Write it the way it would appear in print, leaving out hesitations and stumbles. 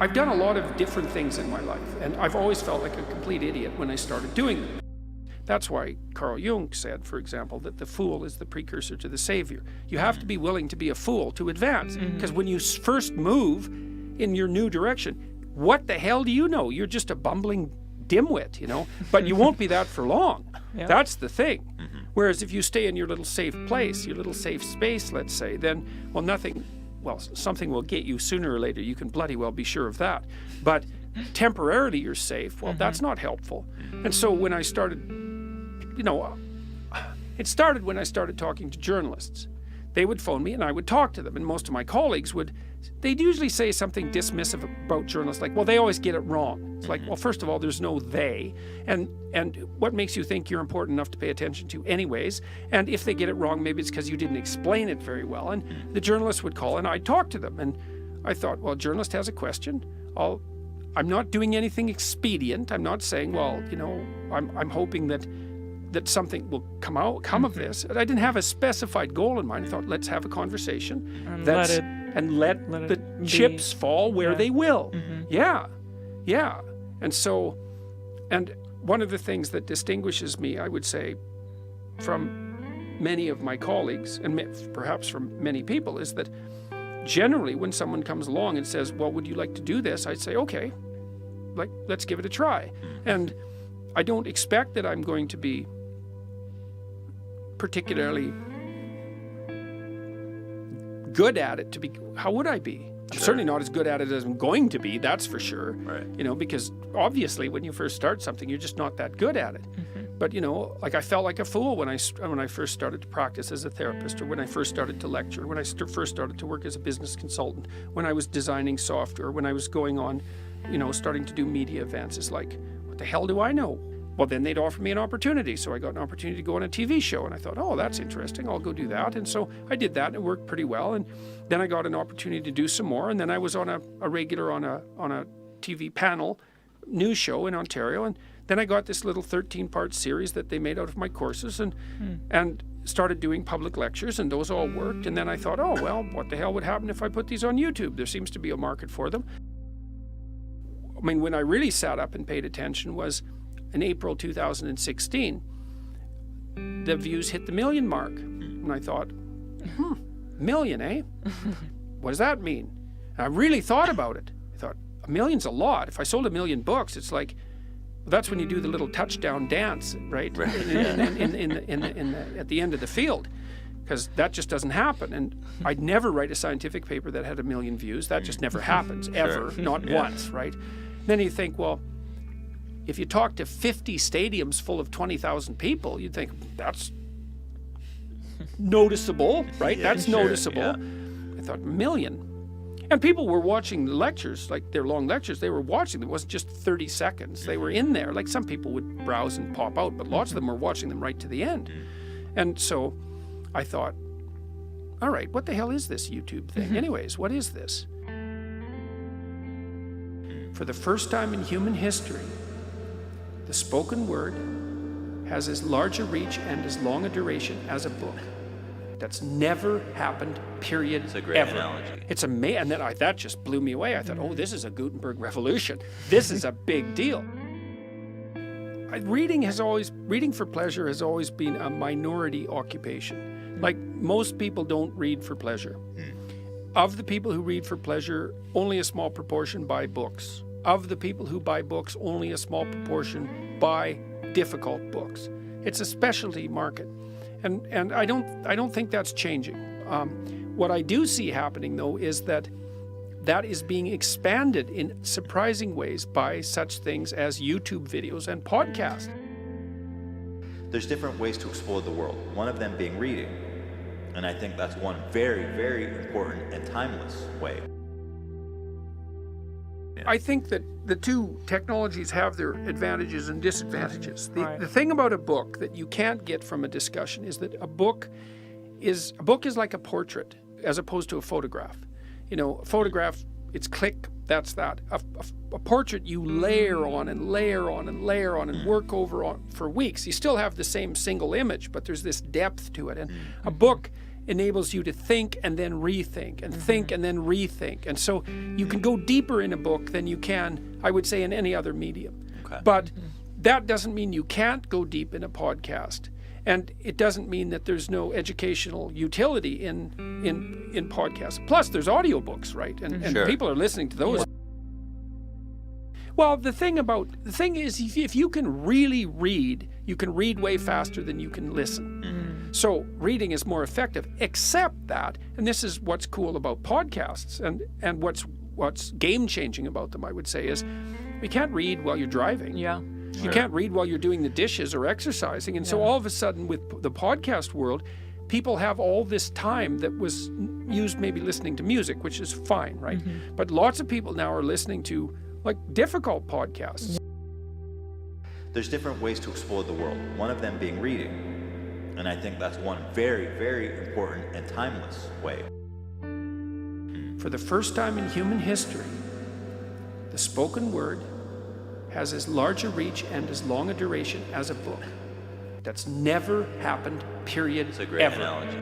I've done a lot of different things in my life, and I've always felt like a complete idiot when I started doing them. That's why Carl Jung said, for example, that the fool is the precursor to the savior. You have to be willing to be a fool to advance, because when you first move in your new direction, what the hell do you know? You're just a bumbling dimwit, you know, but you won't be that for long. Yeah. That's the thing. Whereas if you stay in your little safe place, your little safe space, let's say, then, something will get you sooner or later. You can bloody well be sure of that. But temporarily you're safe. Well, that's not helpful. And so when I started, it started when I started talking to journalists. They would phone me and I would talk to them. And most of my colleagues they'd usually say something dismissive about journalists, like, well, they always get it wrong. It's like, well, first of all, there's no they. And what makes you think you're important enough to pay attention to anyways? And if they get it wrong, maybe it's because you didn't explain it very well. And the journalist would call and I'd talk to them. And I thought, well, a journalist has a question. I'm not doing anything expedient. I'm not saying, well, I'm hoping that something will come of this. And I didn't have a specified goal in mind. I thought, let's have a conversation. And let the chips fall where they will. Yeah. And one of the things that distinguishes me, I would say, from many of my colleagues, and perhaps from many people, is that generally when someone comes along and says, well, would you like to do this? I'd say, okay, let's give it a try. And I don't expect that I'm going to be particularly good at it. How would I be? I'm certainly not as good at it as I'm going to be, that's for sure. Right. Because obviously when you first start something, you're just not that good at it. But I felt like a fool when I first started to practice as a therapist, or when I first started to lecture, when I first started to work as a business consultant, when I was designing software, when I was going on, starting to do media events. It's like, what the hell do I know? Well, then they'd offer me an opportunity. So I got an opportunity to go on a TV show, and I thought, oh, that's interesting. I'll go do that. And so I did that, and it worked pretty well. And then I got an opportunity to do some more. And then I was on a regular on a TV panel news show in Ontario. And then I got this little 13-part series that they made out of my courses, and started doing public lectures, and those all worked. And then I thought, oh, well, what the hell would happen if I put these on YouTube? There seems to be a market for them. I mean, when I really sat up and paid attention was in April 2016, the views hit the 1 million mark. And I thought, million, eh? What does that mean? And I really thought about it. I thought, 1 million's a lot. If I sold 1 million books, it's like, that's when you do the little touchdown dance, right? At the end of the field, because that just doesn't happen. And I'd never write a scientific paper that had 1 million views. That just never happens, ever, not once, right? Then you think, well, if you talk to 50 stadiums full of 20,000 people, you'd think that's noticeable, right? That's noticeable. Yeah. I thought, 1 million. And people were watching the lectures, like their long lectures, they were watching them. It wasn't just 30 seconds. They were in there. Like some people would browse and pop out, but lots of them were watching them right to the end. And so I thought, all right, what the hell is this YouTube thing? Anyways, what is this? For the first time in human history, the spoken word has as large a reach and as long a duration as a book. That's never happened, period, It's a great ever. analogy. It's amazing. And then that just blew me away. I thought, oh, this is a Gutenberg revolution. This is a big deal. Reading for pleasure has always been a minority occupation. Like, most people don't read for pleasure. Of the people who read for pleasure, only a small proportion buy books. Of the people who buy books, only a small proportion buy difficult books. It's a specialty market. And I don't think that's changing. What I do see happening, though, is that is being expanded in surprising ways by such things as YouTube videos and podcasts. There's different ways to explore the world, one of them being reading. And I think that's one very, very important and timeless way. I think that the two technologies have their advantages and disadvantages. The thing about a book that you can't get from a discussion is that a book is like a portrait as opposed to a photograph. A photograph, it's click, that's that. A portrait you layer on and layer on and layer on and work over on for weeks. You still have the same single image, but there's this depth to it. And a book enables you to think and then rethink and think and then rethink. And so you can go deeper in a book than you can, I would say, in any other medium. Okay. But that doesn't mean you can't go deep in a podcast. And it doesn't mean that there's no educational utility in podcasts. Plus, there's audiobooks, right? And Sure. people are listening to those. Well, the thing is, if you can really read, you can read way faster than you can listen. So reading is more effective, except that, and this is what's cool about podcasts and what's game-changing about them, I would say, is we can't read while you're driving. Yeah. You can't read while you're doing the dishes or exercising. And so all of a sudden with the podcast world, people have all this time that was used maybe listening to music, which is fine, right? But lots of people now are listening to like difficult podcasts. There's different ways to explore the world, one of them being reading. And I think that's one very, very important and timeless way. For the first time in human history, the spoken word has as large a reach and as long a duration as a book. That's never happened, period, It's a great ever. analogy.